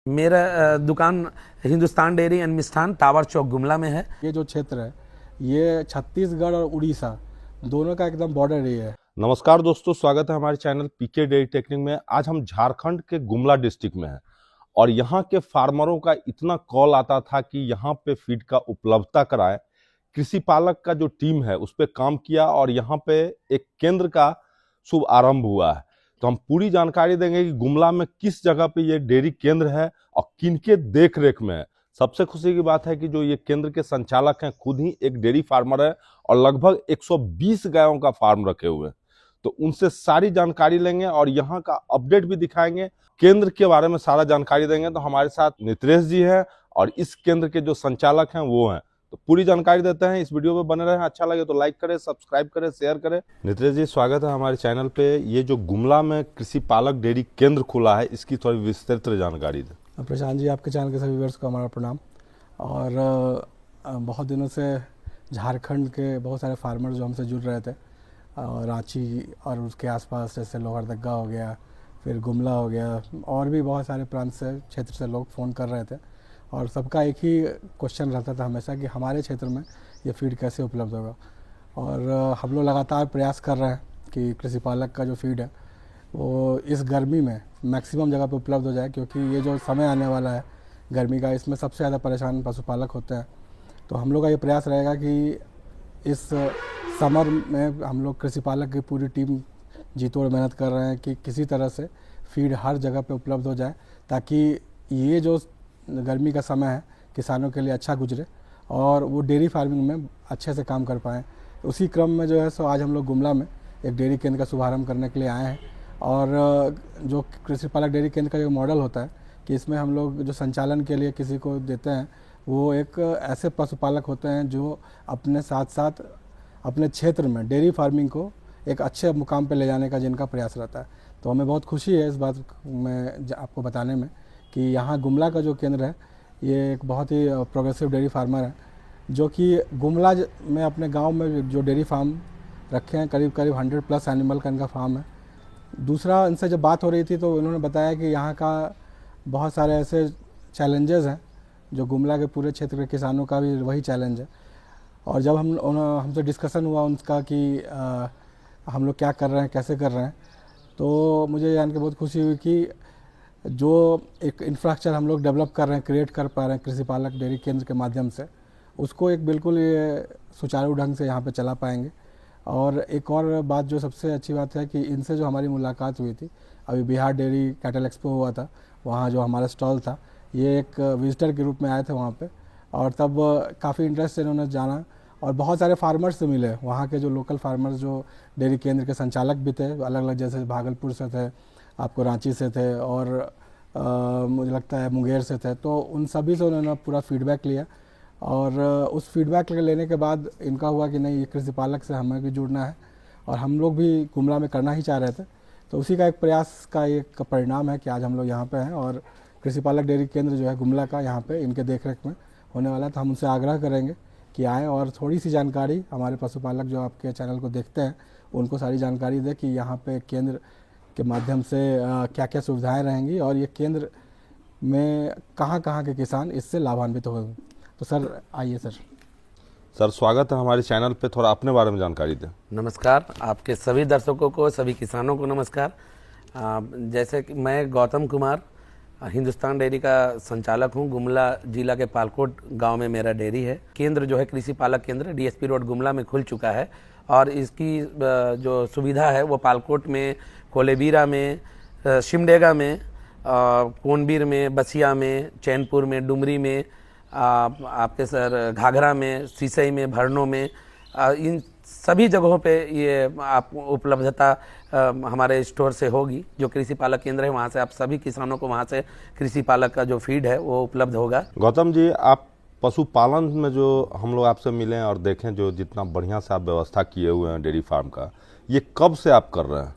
मेरा दुकान Hindustan dairy and Mishthan tower चौक गुमला में है। ये जो क्षेत्र है ये छत्तीसगढ़ और उड़ीसा दोनों का एकदम बॉर्डर एरिया है। नमस्कार दोस्तों, स्वागत है हमारे चैनल पीके डेयरी टेक्निक में। आज हम झारखंड के गुमला डिस्ट्रिक्ट में हैं और यहाँ के फार्मरों का इतना कॉल आता था कि यहाँ पे फीड का उपलब्धता कराए। कृषि पालक का जो टीम है उस पर काम किया और यहाँ पे एक केंद्र का शुभ आरंभ हुआ है। तो हम पूरी जानकारी देंगे कि गुमला में किस जगह पे ये डेयरी केंद्र है और किनके देख रेख में है। सबसे खुशी की बात है कि जो ये केंद्र के संचालक हैं खुद ही एक डेयरी फार्मर है और लगभग 120 गायों का फार्म रखे हुए हैं। तो उनसे सारी जानकारी लेंगे और यहाँ का अपडेट भी दिखाएंगे, केंद्र के बारे में सारा जानकारी देंगे। तो हमारे साथ नितेश जी हैं और इस केंद्र के जो संचालक हैं वो हैं। तो पूरी जानकारी देते हैं, इस वीडियो पे बने रहें। अच्छा लगे तो लाइक करें, सब्सक्राइब करें, शेयर करें। नितेश जी, स्वागत है हमारे चैनल पे। ये जो गुमला में कृषि पालक डेयरी केंद्र खुला है इसकी थोड़ी विस्तृत जानकारी दें। प्रशांत जी, आपके चैनल के सभी व्यूअर्स को हमारा प्रणाम। और बहुत दिनों से झारखंड के बहुत सारे फार्मर जो हमसे जुड़ रहे थे, रांची और उसके आसपास जैसे लोहरदगा हो गया, फिर गुमला हो गया, और भी बहुत सारे प्रांत से क्षेत्र से लोग फ़ोन कर रहे थे और सबका एक ही क्वेश्चन रहता था हमेशा कि हमारे क्षेत्र में ये फीड कैसे उपलब्ध होगा। और हम लोग लगातार प्रयास कर रहे हैं कि कृषि पालक का जो फीड है वो इस गर्मी में मैक्सिमम जगह पे उपलब्ध हो जाए, क्योंकि ये जो समय आने वाला है गर्मी का, इसमें सबसे ज़्यादा परेशान पशुपालक होते हैं। तो हम लोग का ये प्रयास रहेगा कि इस समर में हम लोग कृषि पालक की पूरी टीम जी तोड़ मेहनत कर रहे हैं कि किसी तरह से फीड हर जगह पे उपलब्ध हो जाए, ताकि ये जो गर्मी का समय है किसानों के लिए अच्छा गुजरे और वो डेयरी फार्मिंग में अच्छे से काम कर पाएँ। उसी क्रम में जो है सो आज हम लोग गुमला में एक डेयरी केंद्र का शुभारंभ करने के लिए आए हैं। और जो कृषि पालक डेयरी केंद्र का जो मॉडल होता है कि इसमें हम लोग जो संचालन के लिए किसी को देते हैं वो एक ऐसे पशुपालक होते हैं जो अपने साथ साथ अपने क्षेत्र में डेयरी फार्मिंग को एक अच्छे मुकाम पर ले जाने का जिनका प्रयास रहता है। तो हमें बहुत खुशी है इस बात में आपको बताने में कि यहाँ गुमला का जो केंद्र है ये एक बहुत ही प्रोग्रेसिव डेयरी फार्मर है, जो कि गुमला में अपने गांव में जो डेयरी फार्म रखे हैं करीब 100+ एनिमल का इनका फार्म है। दूसरा, इनसे जब बात हो रही थी तो उन्होंने बताया कि यहाँ का बहुत सारे ऐसे चैलेंजेस हैं जो गुमला के पूरे क्षेत्र के किसानों का भी वही चैलेंज है। और जब हमसे डिस्कशन हुआ उनका कि हम लोग क्या कर रहे हैं, कैसे कर रहे हैं, तो मुझे जान के बहुत खुशी हुई कि जो एक इंफ्रास्ट्रक्चर हम लोग डेवलप कर रहे हैं, क्रिएट कर पा रहे हैं कृषि पालक डेयरी केंद्र के माध्यम से, उसको एक बिल्कुल ये सुचारू ढंग से यहाँ पे चला पाएंगे। और एक और बात जो सबसे अच्छी बात है कि इनसे जो हमारी मुलाकात हुई थी, अभी बिहार डेयरी कैटल एक्सपो हुआ था, वहाँ जो हमारा स्टॉल था, ये एक विजिटर के रूप में आए थे वहाँ पे, और तब काफ़ी इंटरेस्ट से इन्होंने जाना और बहुत सारे फार्मर्स से मिले। वहाँ के जो लोकल फार्मर्स जो डेयरी केंद्र के संचालक भी थे, अलग अलग, जैसे भागलपुर से थे, आपको रांची से थे, और मुझे लगता है मुंगेर से थे। तो उन सभी से उन्होंने पूरा फीडबैक लिया और उस फीडबैक लेने के बाद इनका हुआ कि नहीं, ये कृषि पालक से हमें भी जुड़ना है और हम लोग भी गुमला में करना ही चाह रहे थे। तो उसी का एक प्रयास का एक परिणाम है कि आज हम लोग यहाँ पे हैं और कृषि पालक डेयरी केंद्र जो है गुमला का यहाँ पे इनके देखरेख में होने वाला है। तो हम उनसे आग्रह करेंगे कि आएँ और थोड़ी सी जानकारी हमारे पशुपालक जो आपके चैनल को देखते हैं उनको सारी जानकारी दें कि यहाँ पे केंद्र के माध्यम से क्या क्या सुविधाएं रहेंगी और ये केंद्र में कहाँ कहाँ के किसान इससे लाभान्वित होंगे। तो सर आइए। सर, स्वागत है हमारे चैनल पे। थोड़ा अपने बारे में जानकारी दें। नमस्कार, आपके सभी दर्शकों को, सभी किसानों को नमस्कार। जैसे कि मैं गौतम कुमार हिंदुस्तान डेयरी का संचालक हूं। गुमला जिला के पालकोट गांव में मेरा डेयरी है। केंद्र जो है कृषि पालक केंद्र डीएसपी रोड गुमला में खुल चुका है और इसकी जो सुविधा है वो पालकोट में, कोलेबीरा में, सिमडेगा में, कोनबीर में, बसिया में, चैनपुर में, डुमरी में, आपके सर घाघरा में, सिसई में, भरनों में, इन सभी जगहों पे ये आप उपलब्धता हमारे स्टोर से होगी। जो कृषि पालक केंद्र है वहाँ से आप सभी किसानों को वहाँ से कृषि पालक का जो फीड है वो उपलब्ध होगा। गौतम जी, आप पशुपालन में जो हम लोग आपसे मिले और देखें जो जितना बढ़िया से आप व्यवस्था किए हुए हैं डेयरी फार्म का, ये कब से आप कर रहे हैं?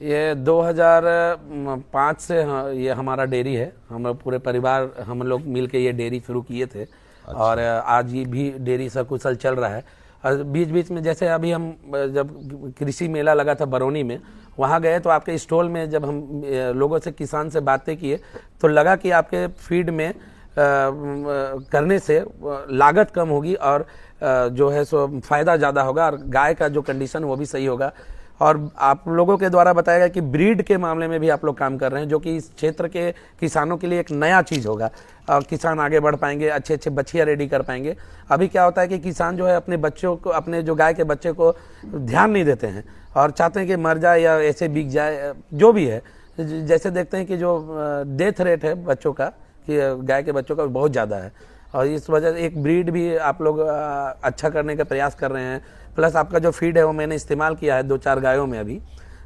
ये 2005 से ये हमारा डेयरी है। हम पूरे परिवार हम लोग मिल के ये डेयरी शुरू किए थे। अच्छा। और आज ये भी डेयरी सकुशल चल रहा है। और बीच बीच में जैसे अभी हम जब कृषि मेला लगा था बरौनी में, वहाँ गए तो आपके स्टॉल में जब हम लोगों से, किसान से बातें किए, तो लगा कि आपके फीड में करने से लागत कम होगी और जो है सो फायदा ज़्यादा होगा और गाय का जो कंडीशन वो भी सही होगा। और आप लोगों के द्वारा बताया गया कि ब्रीड के मामले में भी आप लोग काम कर रहे हैं, जो कि इस क्षेत्र के किसानों के लिए एक नया चीज़ होगा। किसान आगे बढ़ पाएंगे, अच्छे अच्छे बछिया रेडी कर पाएंगे। अभी क्या होता है कि किसान जो है अपने बच्चों को, अपने जो गाय के बच्चे को ध्यान नहीं देते हैं और चाहते हैं कि मर जाए या ऐसे बिक जाए, जो भी है। जैसे देखते हैं कि जो डेथ रेट है बच्चों का, कि गाय के बच्चों का बहुत ज़्यादा है, और इस वजह से एक ब्रीड भी आप लोग अच्छा करने का प्रयास कर रहे हैं। प्लस आपका जो फीड है वो मैंने इस्तेमाल किया है 2-4 गायों में अभी,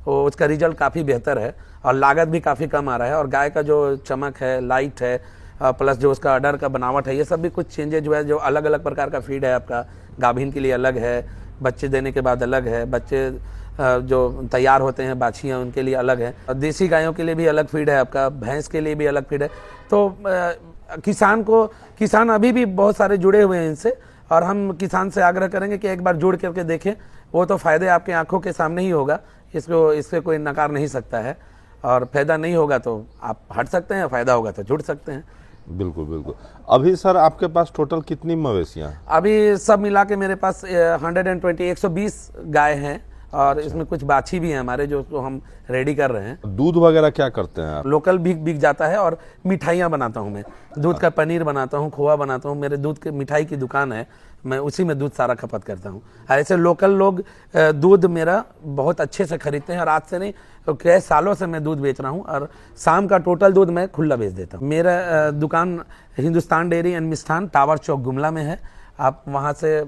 वो उसका रिजल्ट काफ़ी बेहतर है और लागत भी काफ़ी कम आ रहा है। और गाय का जो चमक है, लाइट है, प्लस जो उसका अडर का बनावट है, ये सब भी कुछ चेंजेज जो है, जो अलग अलग प्रकार का फीड है आपका। गाभिन के लिए अलग है, बच्चे देने के बाद अलग है, बच्चे जो तैयार होते हैं बाछियाँ उनके लिए अलग है, और देसी गायों के लिए भी अलग फीड है आपका, भैंस के लिए भी अलग फीड है। तो किसान अभी भी बहुत सारे जुड़े हुए हैं इनसे, और हम किसान से आग्रह करेंगे कि एक बार जुड़ करके देखें। वो तो फ़ायदे आपकी आंखों के सामने ही होगा, इससे कोई नकार नहीं सकता है। और फायदा नहीं होगा तो आप हट सकते हैं, फ़ायदा होगा तो जुड़ सकते हैं। बिल्कुल बिल्कुल। अभी सर आपके पास टोटल कितनी मवेशियाँ हैं? अभी सब मिला के मेरे पास 120 गाय हैं, और इसमें कुछ बाछी भी हैं हमारे, जो हम रेडी कर रहे हैं। दूध वगैरह क्या करते हैं आप? लोकल भी बिक जाता है, और मिठाइयाँ बनाता हूँ मैं, दूध का पनीर बनाता हूँ, खोआ बनाता हूँ। मेरे दूध की मिठाई की दुकान है, मैं उसी में दूध सारा खपत करता हूँ। ऐसे लोकल लोग दूध मेरा बहुत अच्छे से खरीदते हैं, और आज से नहीं तो कई सालों से मैं दूध बेच रहा हूँ, और शाम का टोटल दूध मैं खुला बेच देता हूँ। मेरा दुकान Hindustan dairy and Mishthan, tower चौक, गुमला में है। आप वहाँ से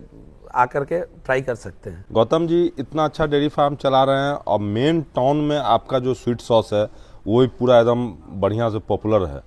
आकर के ट्राई कर सकते हैं। गौतम जी इतना अच्छा डेयरी फार्म चला रहे हैं, और मेन टाउन में आपका जो स्वीट सॉस है वो भी पूरा एकदम बढ़िया से पॉपुलर है।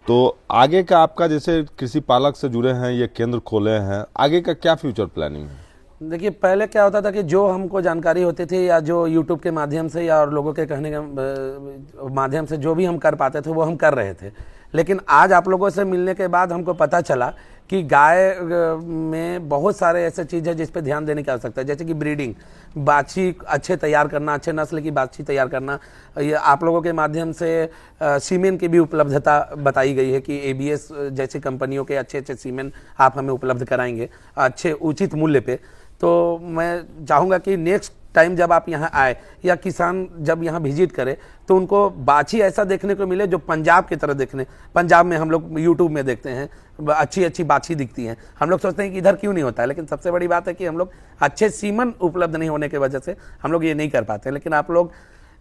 तो आगे का आपका, जैसे कृषि पालक से जुड़े हैं, ये केंद्र खोले हैं, आगे का क्या फ्यूचर प्लानिंग है? देखिए, पहले क्या होता था कि जो हमको जानकारी होती थी, या जो यूट्यूब के माध्यम से या और लोगों के कहने के माध्यम से जो भी हम कर पाते थे वो हम कर रहे थे। लेकिन आज आप लोगों से मिलने के बाद हमको पता चला कि गाय में बहुत सारे ऐसे चीज़ है जिस पे ध्यान देने की आवश्यकता है, जैसे कि ब्रीडिंग, बाछी अच्छे तैयार करना, अच्छे नस्ल की बाछी तैयार करना। ये आप लोगों के माध्यम से सीमेन की भी उपलब्धता बताई गई है कि ABS जैसी कंपनियों के अच्छे अच्छे सीमेन आप हमें उपलब्ध कराएंगे अच्छे उचित मूल्य पे। तो मैं चाहूँगा कि नेक्स्ट टाइम जब आप यहाँ आए, या किसान जब यहाँ विजिट करे, तो उनको बाछी ऐसा देखने को मिले जो पंजाब की तरह देखने। पंजाब में हम लोग यूट्यूब में देखते हैं अच्छी अच्छी बाछी दिखती हैं, हम लोग सोचते हैं कि इधर क्यों नहीं होता है, लेकिन सबसे बड़ी बात है कि हम लोग अच्छे सीमन उपलब्ध नहीं होने की वजह से हम लोग ये नहीं कर पाते। लेकिन आप लोग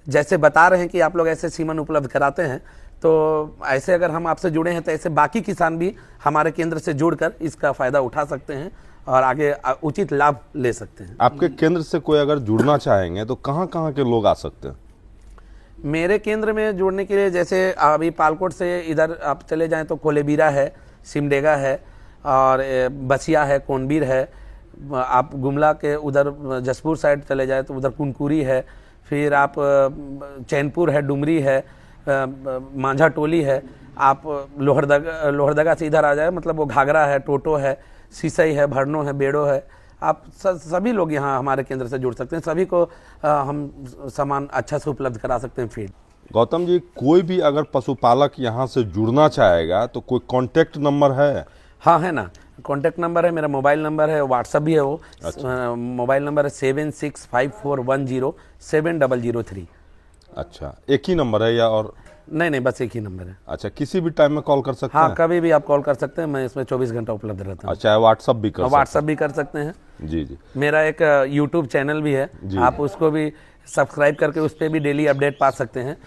जैसे बता रहे हैं कि आप लोग ऐसे सीमन उपलब्ध कराते हैं, तो ऐसे अगर हम आपसे जुड़े हैं तो ऐसे बाकी किसान भी हमारे केंद्र से जुड़कर इसका फ़ायदा उठा सकते हैं और आगे उचित लाभ ले सकते हैं। आपके केंद्र से कोई अगर जुड़ना चाहेंगे तो कहाँ कहाँ के लोग आ सकते हैं? मेरे केंद्र में जुड़ने के लिए, जैसे अभी पालकोट से इधर आप चले जाएं तो कोलेबीरा है, सिमडेगा है, और बसिया है, कोनबीर है। आप गुमला के उधर जसपुर साइड चले जाए तो उधर कुनकुरी है। फिर आप चैनपुर है, डुमरी है, मांझा टोली है। आप लोहरदगा से इधर आ जाए, मतलब वो घाघरा है, टोटो है, सिसई है, भरनो है, बेड़ो है। आप सभी लोग यहाँ हमारे केंद्र से जुड़ सकते हैं। सभी को हम सामान अच्छा से उपलब्ध करा सकते हैं, फीड। गौतम जी, कोई भी अगर पशुपालक यहाँ से जुड़ना चाहेगा तो कोई कांटेक्ट नंबर है? हाँ, है ना, कांटेक्ट नंबर है, मेरा मोबाइल नंबर है, व्हाट्सअप भी है वो। अच्छा। मोबाइल नंबर है 7654107003। अच्छा, एक ही नंबर है या और? नहीं, बस एक ही नंबर है। अच्छा, किसी भी टाइम में कॉल कर सकते हाँ, हैं? कभी भी आप कॉल कर सकते हैं, मैं इसमें 24 घंटा उपलब्ध रहता हूँ। अच्छा, व्हाट्सअप भी कर सकते व्हाट्सअप भी कर सकते हैं। हैं? जी जी। मेरा एक यूट्यूब चैनल भी है, आप उसको भी सब्सक्राइब करके उस पर भी डेली अपडेट पा सकते हैं।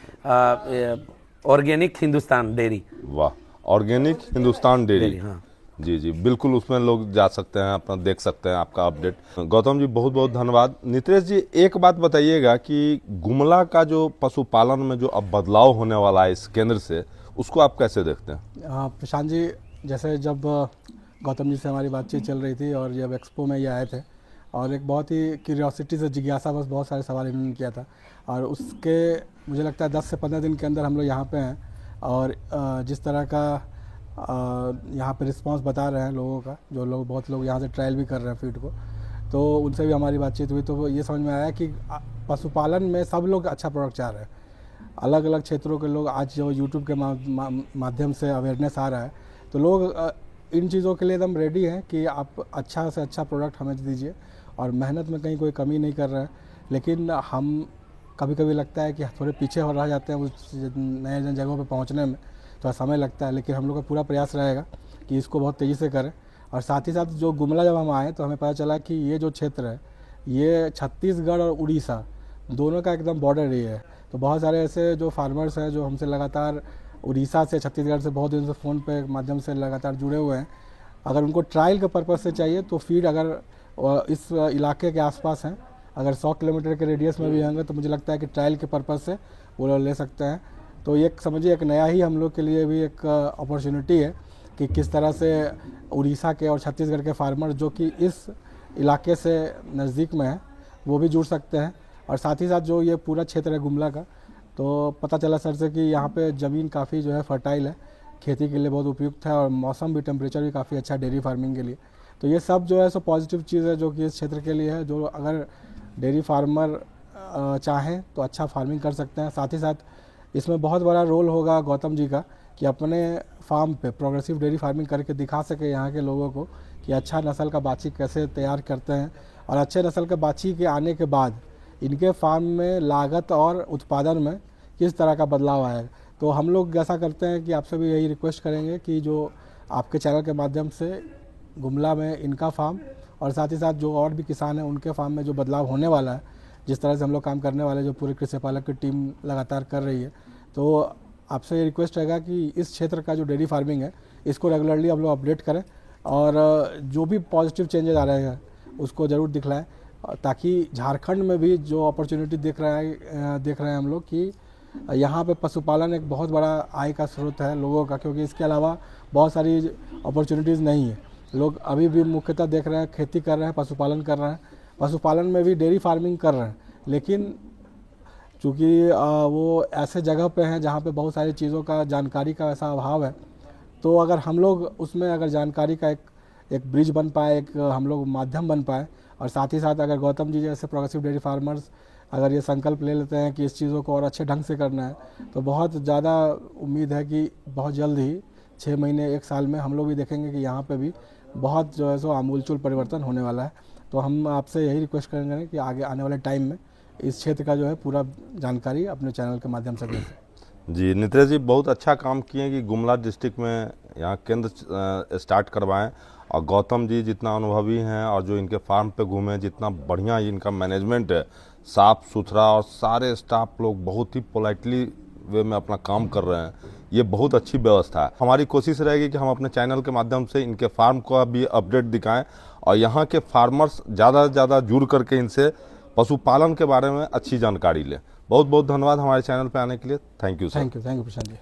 Organic Hindustan dairy. वाह, ऑर्गेनिक हिंदुस्तान डेयरी। हाँ जी जी, बिल्कुल, उसमें लोग जा सकते हैं, अपना देख सकते हैं आपका अपडेट। गौतम जी, बहुत बहुत धन्यवाद। नितेश जी, एक बात बताइएगा कि गुमला का जो पशुपालन में जो अब बदलाव होने वाला है इस केंद्र से, उसको आप कैसे देखते हैं? हाँ प्रशांत जी, जैसे जब गौतम जी से हमारी बातचीत चल रही थी और जब एक्सपो में ये आए थे, और एक बहुत ही क्यूरियोसिटी से, जिज्ञासा बस बहुत सारे सवाल इन्होंने किया था, और उसके मुझे लगता है 10 से 15 दिन के अंदर हम लोग यहाँ पे हैं। और जिस तरह का यहाँ पे रिस्पांस बता रहे हैं लोगों का, जो लोग, बहुत लोग यहाँ से ट्रायल भी कर रहे हैं फीड को, तो उनसे भी हमारी बातचीत हुई, तो ये समझ में आया कि पशुपालन में सब लोग अच्छा प्रोडक्ट चाह रहे हैं। अलग अलग क्षेत्रों के लोग आज जो यूट्यूब के माध्यम से अवेयरनेस आ रहा है, तो लोग इन चीज़ों के लिए एकदम रेडी हैं कि आप अच्छा से अच्छा प्रोडक्ट हमें दीजिए, और मेहनत में कहीं कोई कमी नहीं कर रहे हैं। लेकिन हम कभी कभी लगता है कि थोड़े पीछे हो रह जाते हैं उस नए नए जगहों पे पहुंचने में, थोड़ा समय लगता है, लेकिन हम लोग का पूरा प्रयास रहेगा कि इसको बहुत तेज़ी से करें। और साथ ही साथ जो गुमला जब हम आए तो हमें पता चला कि ये जो क्षेत्र है ये छत्तीसगढ़ और उड़ीसा दोनों का एकदम बॉर्डर एरिया है। तो बहुत सारे ऐसे जो फार्मर्स हैं जो हमसे लगातार उड़ीसा से, छत्तीसगढ़ से बहुत दिन से फ़ोन पे माध्यम से लगातार जुड़े हुए हैं। अगर उनको ट्रायल के पर्पज़ से चाहिए तो फीड अगर इस इलाके के आसपास हैं, अगर 100 किलोमीटर के रेडियस में भी होंगे, तो मुझे लगता है कि ट्रायल के पर्पज़ से वो लोग ले सकते हैं। तो ये समझिए एक नया ही हम लोग के लिए भी एक अपॉर्चुनिटी है कि किस तरह से उड़ीसा के और छत्तीसगढ़ के फार्मर जो कि इस इलाके से नज़दीक में हैं वो भी जुड़ सकते हैं। और साथ ही साथ जो ये पूरा क्षेत्र है गुमला का, तो पता चला सर से कि यहाँ पे ज़मीन काफ़ी जो है फर्टाइल है, खेती के लिए बहुत उपयुक्त है, और मौसम भी, टेम्परेचर भी काफ़ी अच्छा डेयरी फार्मिंग के लिए। तो ये सब जो है सो पॉजिटिव चीज़ है जो कि इस क्षेत्र के लिए है, जो अगर डेयरी फार्मर चाहें तो अच्छा फार्मिंग कर सकते हैं। साथ ही साथ इसमें बहुत बड़ा रोल होगा गौतम जी का कि अपने फार्म पे प्रोग्रेसिव डेयरी फार्मिंग करके दिखा सके यहाँ के लोगों को कि अच्छा नस्ल का बाछी कैसे तैयार करते हैं, और अच्छे नस्ल के बाछी के आने के बाद इनके फार्म में लागत और उत्पादन में किस तरह का बदलाव आएगा। तो हम लोग ऐसा करते हैं कि आपसे भी यही रिक्वेस्ट करेंगे कि जो आपके चैनल के माध्यम से गुमला में इनका फार्म और साथ ही साथ जो और भी किसान हैं उनके फार्म में जो बदलाव होने वाला है, जिस तरह से हम लोग काम करने वाले, जो पूरे कृषि पालक की टीम लगातार कर रही है, तो आपसे ये रिक्वेस्ट रहेगा कि इस क्षेत्र का जो डेयरी फार्मिंग है इसको रेगुलरली हम लोग अपडेट करें, और जो भी पॉजिटिव चेंजेस आ रहे हैं उसको ज़रूर दिखलाएं, ताकि झारखंड में भी जो अपॉर्चुनिटी देख रहे हैं हम लोग कि यहाँ पे पशुपालन एक बहुत बड़ा आय का स्रोत है लोगों का, क्योंकि इसके अलावा बहुत सारी अपॉर्चुनिटीज़ नहीं है। लोग अभी भी मुख्यतः देख रहे हैं खेती कर रहे हैं, पशुपालन कर रहे हैं, पशुपालन में भी डेयरी फार्मिंग कर रहे हैं, लेकिन चूँकि वो ऐसे जगह पे हैं जहाँ पे बहुत सारी चीज़ों का जानकारी का ऐसा अभाव है। तो अगर हम लोग उसमें अगर जानकारी का एक ब्रिज बन पाए, एक हम लोग माध्यम बन पाए, और साथ ही साथ अगर गौतम जी जैसे प्रोग्रेसिव डेयरी फार्मर्स अगर ये संकल्प ले लेते हैं कि इस चीज़ों को और अच्छे ढंग से करना है, तो बहुत ज़्यादा उम्मीद है कि बहुत जल्द ही 6 महीने 1 साल में हम लोग भी देखेंगे कि यहाँ पे भी बहुत जो है सो आमूलचूल परिवर्तन होने वाला है। तो हम आपसे यही रिक्वेस्ट करेंगे कि आगे आने वाले टाइम में इस क्षेत्र का जो है पूरा जानकारी अपने चैनल के माध्यम से दें। जी नितेश जी, बहुत अच्छा काम किए कि गुमला डिस्ट्रिक्ट में यहाँ केंद्र स्टार्ट करवाएं, और गौतम जी जितना अनुभवी हैं और जो इनके फार्म पे घूमे, जितना बढ़िया इनका मैनेजमेंट है, साफ़ सुथरा, और सारे स्टाफ लोग बहुत ही पोलाइटली वे में अपना काम कर रहे हैं, ये बहुत अच्छी व्यवस्था है। हमारी कोशिश रहेगी कि हम अपने चैनल के माध्यम से इनके फार्म को भी अपडेट दिखाएं, और यहाँ के फार्मर्स ज़्यादा से ज़्यादा जुड़ करके इनसे पशुपालन के बारे में अच्छी जानकारी लें। बहुत बहुत धन्यवाद हमारे चैनल पे आने के लिए। Thank you sir. Thank you Prashant ji.